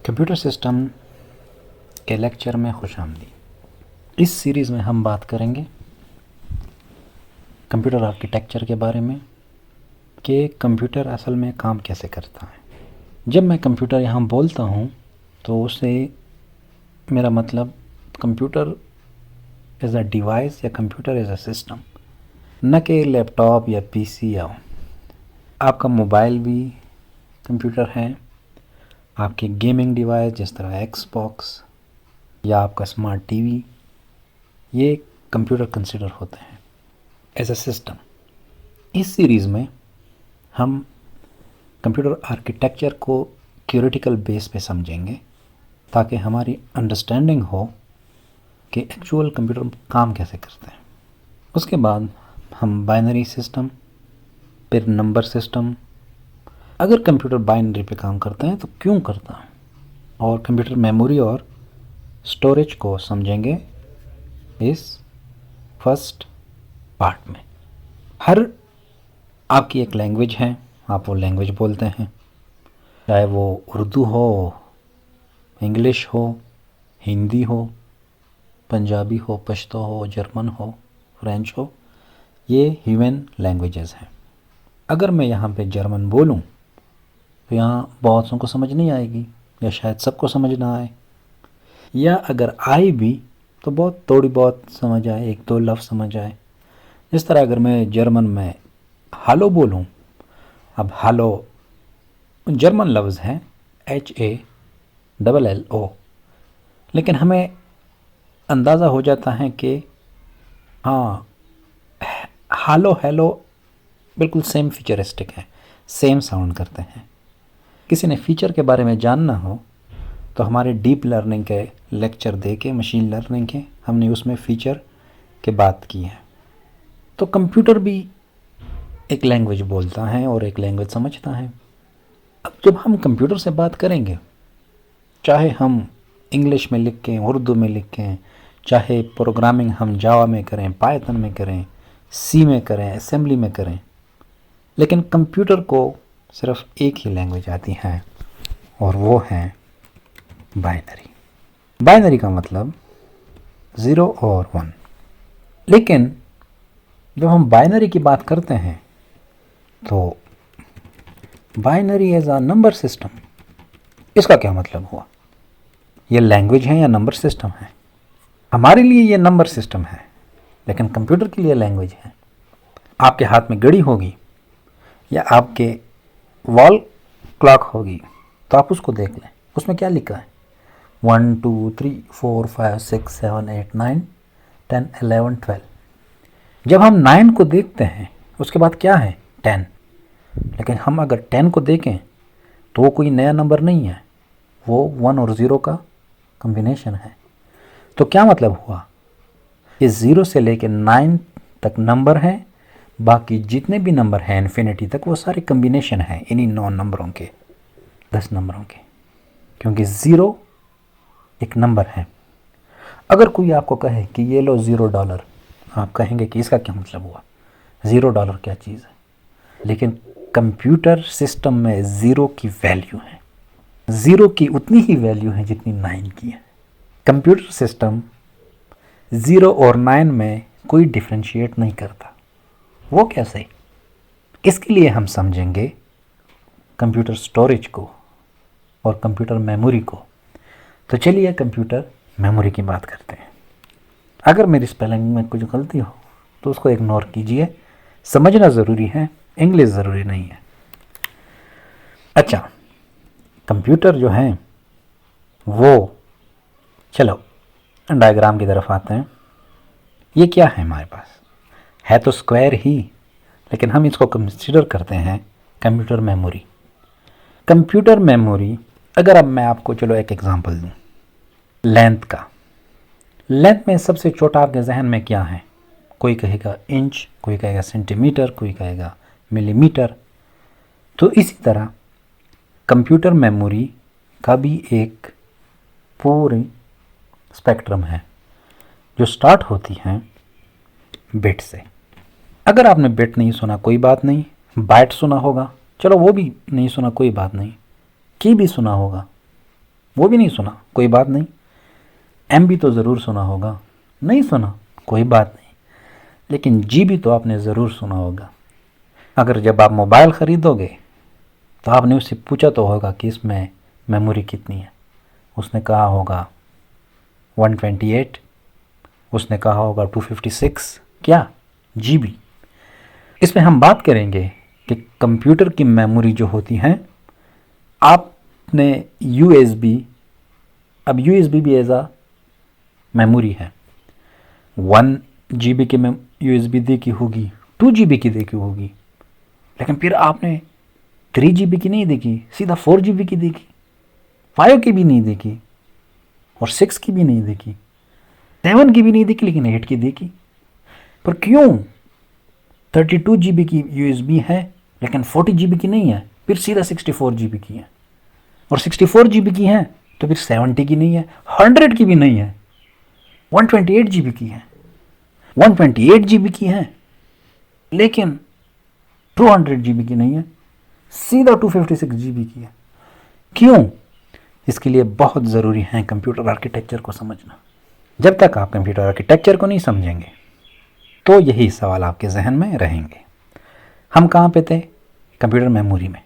Computer system के lecture में खुशामदीद। इस सीरीज़ में हम बात करेंगे कंप्यूटर आर्किटेक्चर के बारे में कि कंप्यूटर असल में काम कैसे करता है। जब मैं कंप्यूटर यहाँ बोलता हूँ तो उससे मेरा मतलब कंप्यूटर इज़ अ डिवाइस या कंप्यूटर इज़ अ सिस्टम, न कि लैपटॉप या पीसी या आपका मोबाइल भी कंप्यूटर है, आपके गेमिंग डिवाइस जिस तरह एक्सबॉक्स या आपका स्मार्ट टीवी, ये कंप्यूटर कंसिडर होते हैं एज अ सिस्टम। इस सीरीज़ में हम कंप्यूटर आर्किटेक्चर को थ्योरेटिकल बेस पे समझेंगे ताकि हमारी अंडरस्टैंडिंग हो कि एक्चुअल कंप्यूटर काम कैसे करते हैं। उसके बाद हम बाइनरी सिस्टम, फिर नंबर सिस्टम, अगर कंप्यूटर बाइनरी पे काम करते हैं तो क्यों करता है, और कंप्यूटर मेमोरी और स्टोरेज को समझेंगे इस फर्स्ट पार्ट में। हर आपकी एक लैंग्वेज है, आप वो लैंग्वेज बोलते हैं, चाहे वो उर्दू हो, इंग्लिश हो, हिंदी हो, पंजाबी हो, पश्तो हो, जर्मन हो, फ्रेंच हो, ये ह्यूमन लैंग्वेजेस हैं। अगर मैं यहाँ पे जर्मन बोलूँ तो यहाँ बहुत सौ को समझ नहीं आएगी या शायद सबको समझ ना आए, या अगर आए भी तो बहुत थोड़ी बहुत समझ आए, एक दो लफ्ज़ समझ आए। इस तरह अगर मैं जर्मन में हालो बोलूँ, अब हालो जर्मन लफ्ज़ है HALLO, लेकिन हमें अंदाज़ा हो जाता है कि हाँ, हालो हेलो बिल्कुल सेम फीचरिस्टिक है, सेम साउंड करते हैं। किसी ने फ़ीचर के बारे में जानना हो तो हमारे डीप लर्निंग के लेक्चर दे के, मशीन लर्निंग के, हमने उसमें फ़ीचर के बात की है। तो कंप्यूटर भी एक लैंग्वेज बोलता है और एक लैंग्वेज समझता है। अब जब हम कंप्यूटर से बात करेंगे, चाहे हम इंग्लिश में लिखें, उर्दू में लिखें, चाहे प्रोग्रामिंग हम जावा में करें, पाइथन में करें, सी में करें, असेंबली में करें, लेकिन कंप्यूटर को सिर्फ एक ही लैंग्वेज आती है और वो है बाइनरी। बाइनरी का मतलब 0 और 1। लेकिन जब हम बाइनरी की बात करते हैं तो binary as a number system, इसका क्या मतलब हुआ? ये लैंग्वेज है या नंबर सिस्टम है? हमारे लिए ये नंबर सिस्टम है, लेकिन कंप्यूटर के लिए लैंग्वेज है। आपके हाथ में घड़ी होगी या आपके वॉल क्लॉक होगी तो आप उसको देख लें, उसमें क्या लिखा है? 1 2 3 4 5 6 7 8 9 10 11 12। जब हम 9 को देखते हैं उसके बाद क्या है? 10। लेकिन हम अगर 10 को देखें तो वो कोई नया नंबर नहीं है, वो 1 और 0 का कॉम्बिनेशन है। तो क्या मतलब हुआ? ये 0 से लेकर 9 तक नंबर हैं, बाकी जितने भी नंबर हैं इन्फिनिटी तक वो सारे कॉम्बिनेशन हैं इन्हीं 9 नंबरों के, 10 नंबरों के, क्योंकि 0 एक नंबर है। अगर कोई आपको कहे कि ये लो $0, आप कहेंगे कि इसका क्या मतलब हुआ? $0 क्या चीज़ है? लेकिन कंप्यूटर सिस्टम में 0 की वैल्यू है, 0 की उतनी ही वैल्यू है जितनी 9 की है। कंप्यूटर सिस्टम 0 और 9 में कोई डिफ्रेंशिएट नहीं करता। वो कैसे? इसके लिए हम समझेंगे कंप्यूटर स्टोरेज को और कंप्यूटर मेमोरी को। तो चलिए कंप्यूटर मेमोरी की बात करते हैं। अगर मेरी स्पेलिंग में कुछ गलती हो तो उसको इग्नोर कीजिए, समझना ज़रूरी है, इंग्लिश ज़रूरी नहीं है। अच्छा, कंप्यूटर जो है वो, चलो डायग्राम की तरफ आते हैं। ये क्या है हमारे पास? है तो स्क्वायर ही, लेकिन हम इसको कंसिडर करते हैं कंप्यूटर मेमोरी। कंप्यूटर मेमोरी, अगर अब मैं आपको चलो एक एग्जांपल दूं लेंथ का। लेंथ में सबसे छोटा आपके जहन में क्या है? कोई कहेगा इंच, कोई कहेगा सेंटीमीटर, कोई कहेगा मिलीमीटर। तो इसी तरह कंप्यूटर मेमोरी का भी एक पूरी स्पेक्ट्रम है जो स्टार्ट होती है बिट से। अगर आपने बिट नहीं सुना कोई बात नहीं, बाइट सुना होगा, चलो वो भी नहीं सुना कोई बात नहीं, की भी सुना होगा, वो भी नहीं सुना, कोई बात नहीं। MB तो ज़रूर सुना होगा, नहीं सुना कोई बात नहीं, लेकिन GB तो आपने ज़रूर सुना होगा। अगर जब आप मोबाइल ख़रीदोगे तो आपने उससे पूछा तो होगा कि इसमें मेमोरी कितनी है, उसने कहा होगा 128, उसने कहा होगा 256, क्या GB। इसमें हम बात करेंगे कि कंप्यूटर की मेमोरी जो होती हैं, आपने USB, अब USB भी एज आ मेमोरी है। 1 GB की USB देखी होगी, 2 GB की देखी होगी, लेकिन फिर आपने 3 GB की नहीं देखी, सीधा 4 GB की देखी, 5 की भी नहीं देखी, और 6 की भी नहीं देखी, 7 की भी नहीं देखी, लेकिन 8 की देखी। पर क्यों? 32 GB की USB है लेकिन 40 GB की नहीं है, फिर सीधा 64 GB की है, और 64 GB की है तो फिर 70 की नहीं है, 100 की भी नहीं है, 128 GB की है, 128 GB की है लेकिन 200 GB की नहीं है, सीधा 256 GB की है। क्यों? इसके लिए बहुत ज़रूरी है कंप्यूटर आर्किटेक्चर को समझना। जब तक आप कंप्यूटर आर्किटेक्चर को नहीं समझेंगे तो यही सवाल आपके जहन में रहेंगे। हम कहाँ पे थे? कंप्यूटर मेमोरी में।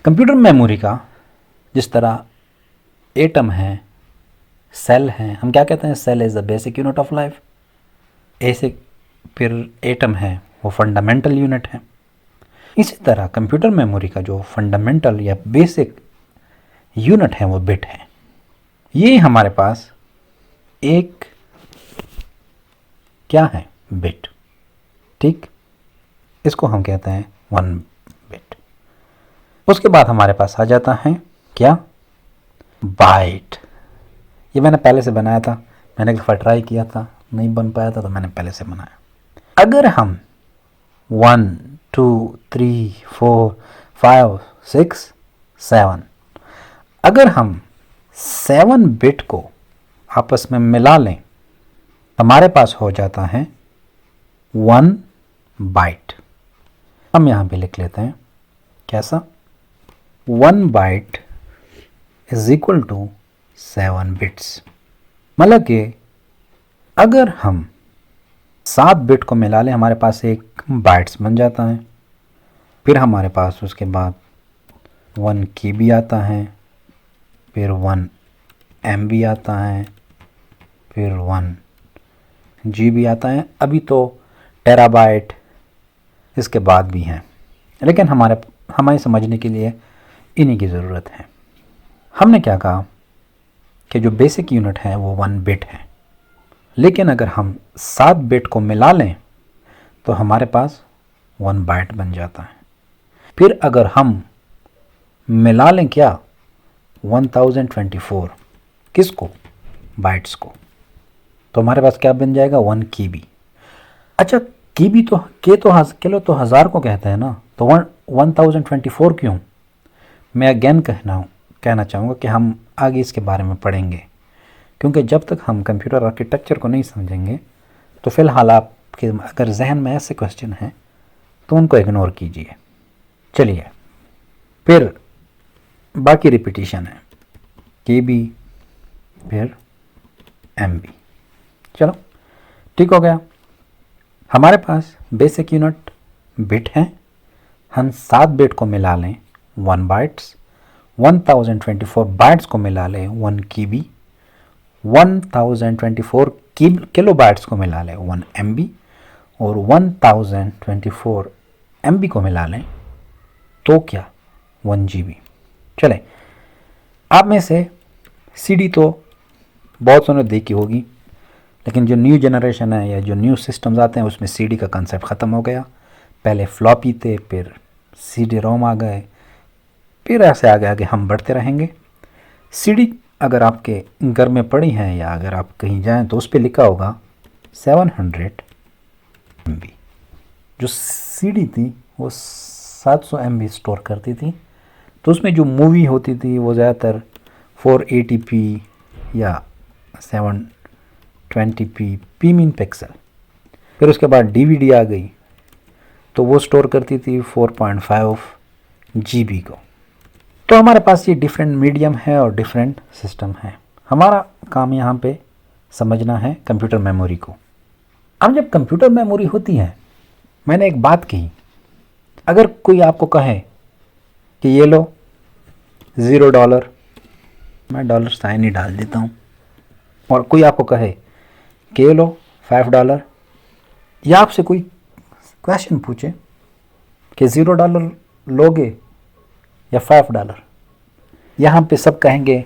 कंप्यूटर मेमोरी का जिस तरह एटम है, सेल है, हम क्या कहते हैं? Cell is the basic unit of life. ऐसे फिर एटम है वो फंडामेंटल यूनिट है। इसी तरह कंप्यूटर मेमोरी का जो फंडामेंटल या बेसिक यूनिट है वो बिट है। ये हमारे पास एक क्या है? बिट। ठीक, इसको हम कहते हैं 1 बिट। उसके बाद हमारे पास आ जाता है क्या? बाइट। ये मैंने पहले से बनाया था, मैंने एक दफ़ा ट्राई किया था, नहीं बन पाया था तो मैंने पहले से बनाया। अगर हम 1 2 3 4 5 6 7, अगर हम 7 बिट को आपस में मिला लें, हमारे पास हो जाता है 1 बाइट। हम यहाँ पे लिख लेते हैं कैसा? 1 byte is equal to 7 bits. मतलब कि अगर हम 7 बिट को मिला लें, हमारे पास एक बाइट्स बन जाता है। फिर हमारे पास उसके बाद 1 KB आता है, फिर 1 MB आता है, फिर 1 GB आता है। अभी तो टेराबाइट इसके बाद भी हैं, लेकिन हमारे समझने के लिए इन्हीं की ज़रूरत है। हमने क्या कहा कि जो बेसिक यूनिट है वो 1 बिट है, लेकिन अगर हम 7 बिट को मिला लें तो हमारे पास 1 बाइट बन जाता है। फिर अगर हम मिला लें क्या? 1024 किसको? बाइट्स को, तो हमारे पास क्या बन जाएगा? 1 KB। अच्छा, KB तो किलो तो हज़ार को कहते हैं ना, तो 1024 क्यों? मैं अगेन कहना चाहूँगा कि हम आगे इसके बारे में पढ़ेंगे, क्योंकि जब तक हम कंप्यूटर आर्किटेक्चर को नहीं समझेंगे तो फ़िलहाल आपके अगर जहन में ऐसे क्वेश्चन हैं तो उनको इग्नोर कीजिए। चलिए, फिर बाकी रिपीटिशन है, KB फिर MB। चलो ठीक हो गया। हमारे पास बेसिक यूनिट बिट है, हम 7 बिट को मिला लें 1 बाइट्स, 1024 बाइट्स को मिला लें 1 KB, 1024 किलो बाइट्स को मिला लें 1 MB, और 1024 MB को मिला लें तो क्या? 1 GB। चले, आप में से CD तो बहुत सोने देखी होगी, लेकिन जो न्यू जनरेशन है या जो न्यू सिस्टम्स आते हैं उसमें CD का कंसेप्ट ख़त्म हो गया। पहले फ्लॉपी थे, फिर CD-ROM आ गए, फिर ऐसे आगे आगे हम बढ़ते रहेंगे। CD अगर आपके घर में पड़ी है या अगर आप कहीं जाएं तो उस पर लिखा होगा 700 MB। जो CD थी वो 700 MB स्टोर करती थी, तो उसमें जो मूवी होती थी वो ज़्यादातर 480p या 720p पी मीन पिक्सल। फिर उसके बाद DVD आ गई तो वो स्टोर करती थी 4.5 GB को। तो हमारे पास ये डिफरेंट मीडियम है और डिफरेंट सिस्टम है। हमारा काम यहाँ पे समझना है कंप्यूटर मेमोरी को। अब जब कंप्यूटर मेमोरी होती है, मैंने एक बात कही, अगर कोई आपको कहे कि ये लो $0, मैं डॉलर साइन ही डाल देता हूँ, और कोई आपको कहे कि ये लो $5, या आपसे कोई क्वेश्चन पूछे कि $0 लोगे या $5, यहाँ पे सब कहेंगे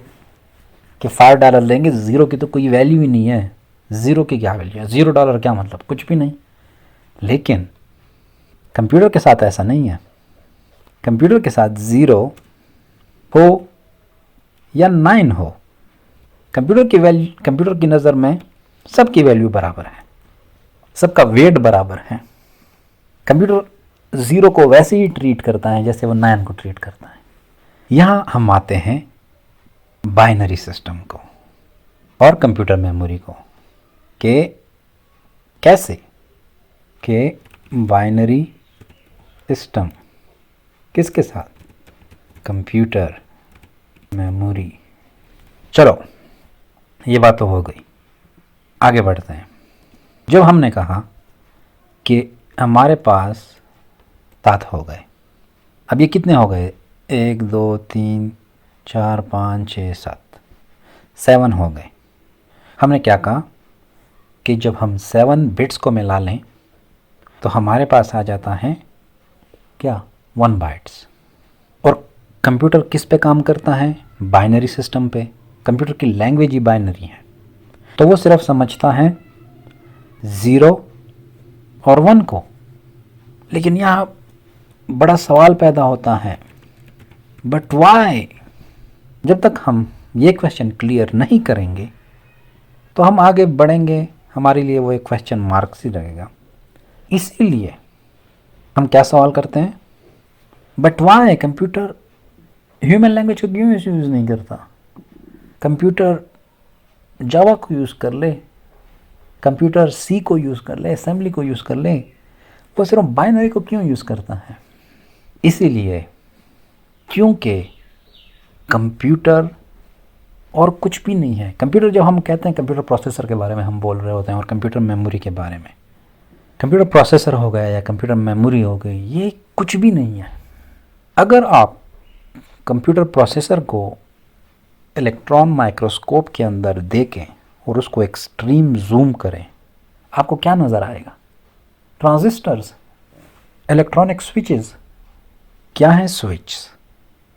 कि $5 लेंगे, ज़ीरो की तो कोई वैल्यू ही नहीं है, ज़ीरो की क्या वैल्यू है, $0 क्या मतलब, कुछ भी नहीं। लेकिन कंप्यूटर के साथ ऐसा नहीं है। कंप्यूटर के साथ 0 हो या 9 हो, कंप्यूटर की नज़र में सबकी वैल्यू बराबर है, सबका वेट बराबर है। कंप्यूटर 0 को वैसे ही ट्रीट करता है जैसे वो 9 को ट्रीट करता है। यहाँ हम आते हैं बाइनरी सिस्टम को और कंप्यूटर मेमोरी को, के कैसे के बाइनरी सिस्टम किसके साथ, कंप्यूटर मेमोरी। चलो ये बात तो हो गई, आगे बढ़ते हैं। जब हमने कहा कि हमारे पास 7 हो गए, अब ये कितने हो गए, 1 2 3 4 5 6 7 हो गए। हमने क्या कहा कि जब हम 7 बिट्स को मिला लें तो हमारे पास आ जाता है क्या, 1 बाइट्स। और कंप्यूटर किस पे काम करता है, बाइनरी सिस्टम पे। कंप्यूटर की लैंग्वेज ही बाइनरी है, तो वो सिर्फ समझता है 0 और 1 को। लेकिन यहाँ बड़ा सवाल पैदा होता है, बट वाई। जब तक हम ये क्वेश्चन क्लियर नहीं करेंगे तो हम आगे बढ़ेंगे, हमारे लिए वो एक क्वेश्चन मार्क ही रहेगा। इसीलिए हम क्या सवाल करते हैं, but why computer human language को क्यों यूज़ नहीं करता, कंप्यूटर जावा को यूज़ कर ले, कंप्यूटर सी को यूज़ कर ले, असेंबली को यूज़ कर ले, वो सिर्फ बाइनरी को क्यों यूज़ करता है। इसीलिए क्योंकि कंप्यूटर और कुछ भी नहीं है। कंप्यूटर, जब हम कहते हैं कंप्यूटर प्रोसेसर के बारे में हम बोल रहे होते हैं और कंप्यूटर मेमोरी के बारे में, कंप्यूटर प्रोसेसर हो गया या कंप्यूटर मेमोरी हो गई, ये कुछ भी नहीं है। अगर आप कंप्यूटर प्रोसेसर को इलेक्ट्रॉन माइक्रोस्कोप के अंदर देखें और उसको एक्सट्रीम जूम करें, आपको क्या नज़र आएगा, ट्रांजिस्टर्स, इलेक्ट्रॉनिक स्विचेस। क्या है स्विच,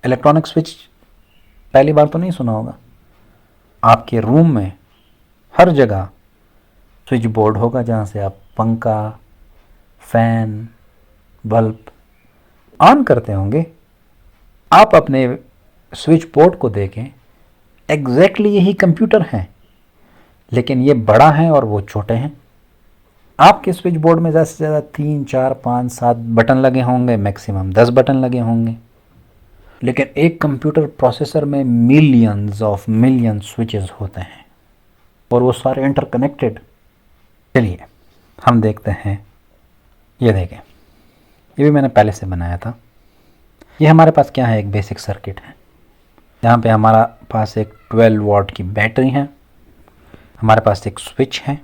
इलेक्ट्रॉनिक स्विच पहली बार तो नहीं सुना होगा। आपके रूम में हर जगह स्विच बोर्ड होगा जहाँ से आप पंखा, फैन, बल्ब ऑन करते होंगे। आप अपने स्विच बोर्ड को देखें, एग्जैक्टली यही कंप्यूटर हैं, लेकिन ये बड़ा है और वो छोटे हैं। आपके स्विच बोर्ड में ज़्यादा से ज़्यादा 3 4 5 7 बटन लगे होंगे, मैक्सिमम 10 बटन लगे होंगे, लेकिन एक कंप्यूटर प्रोसेसर में मिलियंस स्विचेस होते हैं और वो सारे इंटरकनेक्टेड। चलिए हम देखते हैं, ये देखें, ये भी मैंने पहले से बनाया था। ये हमारे पास क्या है, एक बेसिक सर्किट है। यहाँ पे हमारा पास एक 12 वॉट की बैटरी है, हमारे पास एक स्विच है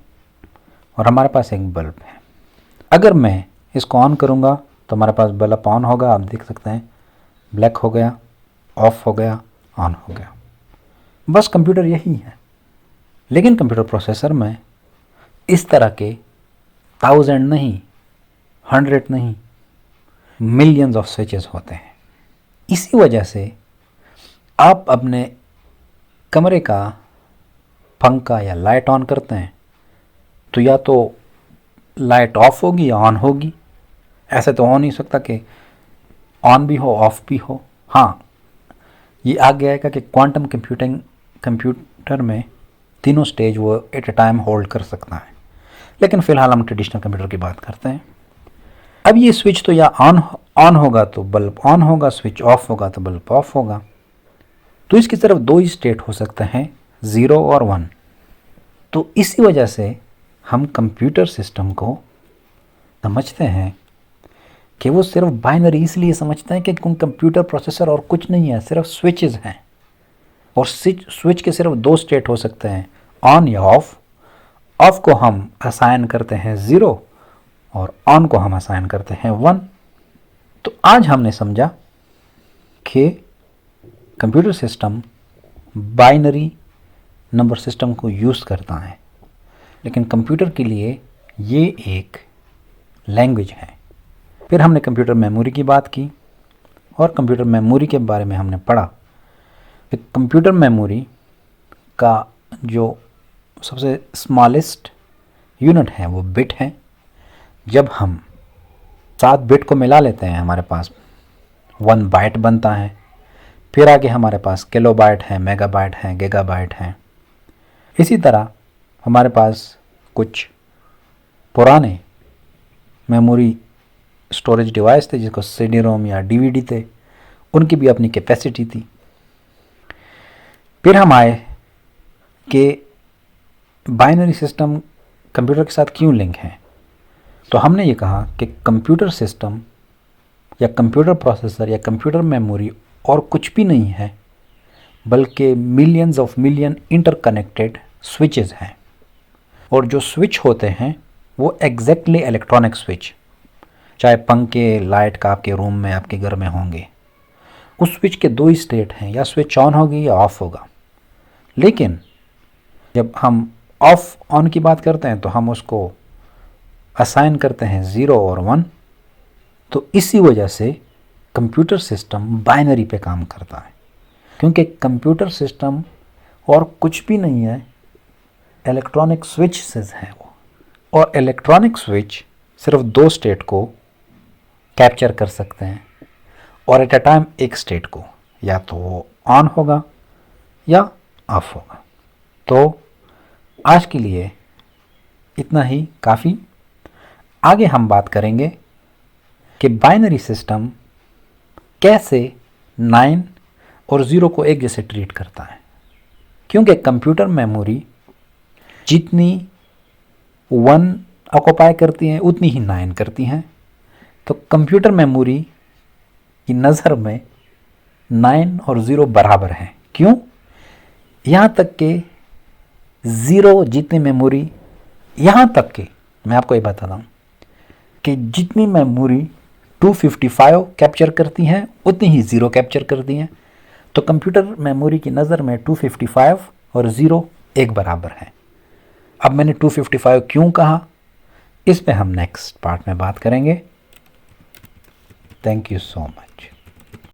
और हमारे पास एक बल्ब है। अगर मैं इसको ऑन करूँगा तो हमारे पास बल्ब ऑन होगा, आप देख सकते हैं, ब्लैक हो गया, ऑफ हो गया, ऑन हो गया। बस कंप्यूटर यही है। लेकिन कंप्यूटर प्रोसेसर में इस तरह के 1000 नहीं, 100 नहीं, मिलियंस ऑफ स्विचेस होते हैं। इसी वजह से आप अपने कमरे का पंखा या लाइट ऑन करते हैं तो या तो लाइट ऑफ होगी या ऑन होगी। ऐसे तो हो नहीं सकता कि ऑन भी हो ऑफ भी हो। हाँ, ये आ गया है कि क्वांटम कंप्यूटर में तीनों स्टेज वो एट ए टाइम होल्ड कर सकता है, लेकिन फ़िलहाल हम ट्रेडिशनल कंप्यूटर की बात करते हैं। अब ये स्विच तो या ऑन होगा तो बल्ब ऑन होगा, स्विच ऑफ होगा तो बल्ब ऑफ होगा। तो इसकी तरफ 2 ही स्टेट हो सकते हैं, 0 और 1। तो इसी वजह से हम कंप्यूटर सिस्टम को समझते हैं कि वो सिर्फ बाइनरी इसलिए समझते हैं कि कंप्यूटर प्रोसेसर और कुछ नहीं है, सिर्फ स्विचेस हैं। और स्विच के सिर्फ दो स्टेट हो सकते हैं, ऑन या ऑफ। ऑफ को हम असाइन करते हैं 0 और ऑन को हम असाइन करते हैं 1। तो आज हमने समझा कि computer system binary number system को यूज़ करता है, लेकिन कंप्यूटर के लिए ये एक लैंग्वेज है। फिर हमने कंप्यूटर मेमोरी की बात की और कंप्यूटर मेमोरी के बारे में हमने पढ़ा कि कंप्यूटर मेमोरी का जो सबसे स्मॉलेस्ट यूनिट है वो बिट है। जब हम 7 बिट को मिला लेते हैं हमारे पास 1 बाइट बनता है। फिर आगे हमारे पास किलोबाइट है, मेगाबाइट है, गीगाबाइट है। इसी तरह हमारे पास कुछ पुराने मेमोरी स्टोरेज डिवाइस थे जिसको CD रोम या DVD थे, उनकी भी अपनी कैपेसिटी थी। फिर हम आए कि बाइनरी सिस्टम कंप्यूटर के साथ क्यों लिंक है। तो हमने ये कहा कि कंप्यूटर सिस्टम या कंप्यूटर प्रोसेसर या कंप्यूटर मेमोरी और कुछ भी नहीं है, बल्कि millions of million interconnected switches हैं। और जो स्विच होते हैं वो एग्जैक्टली इलेक्ट्रॉनिक स्विच, चाहे पंखे लाइट का आपके रूम में आपके घर में होंगे, उस स्विच के 2 ही स्टेट हैं, या स्विच ऑन होगी या ऑफ होगा। लेकिन जब हम ऑफ ऑन की बात करते हैं तो हम उसको असाइन करते हैं 0 और 1। तो इसी वजह से कंप्यूटर सिस्टम बाइनरी पे काम करता है, क्योंकि कंप्यूटर सिस्टम और कुछ भी नहीं है, इलेक्ट्रॉनिक स्विचेस हैं वो। और इलेक्ट्रॉनिक स्विच सिर्फ 2 स्टेट को कैप्चर कर सकते हैं और एट अ टाइम एक स्टेट को, या तो वो ऑन होगा या ऑफ होगा। तो आज के लिए इतना ही काफ़ी। आगे हम बात करेंगे कि बाइनरी सिस्टम कैसे 9 और 0 को एक जैसे ट्रीट करता है, क्योंकि कंप्यूटर मेमोरी जितनी 1 ऑक्युपाई करती हैं उतनी ही 9 करती हैं। तो कंप्यूटर मेमोरी की नज़र में 9 और 0 बराबर हैं। क्यों? यहाँ तक कि 0 जितनी मेमोरी, यहाँ तक कि मैं आपको ये बताता हूँ कि जितनी मेमोरी 255 कैप्चर करती हैं उतनी ही 0 कैप्चर करती हैं। तो कंप्यूटर मेमोरी की नज़र में 255 और 0 एक बराबर हैं। अब मैंने 255 क्यों कहा, इस पे हम नेक्स्ट पार्ट में बात करेंगे। Thank you so much.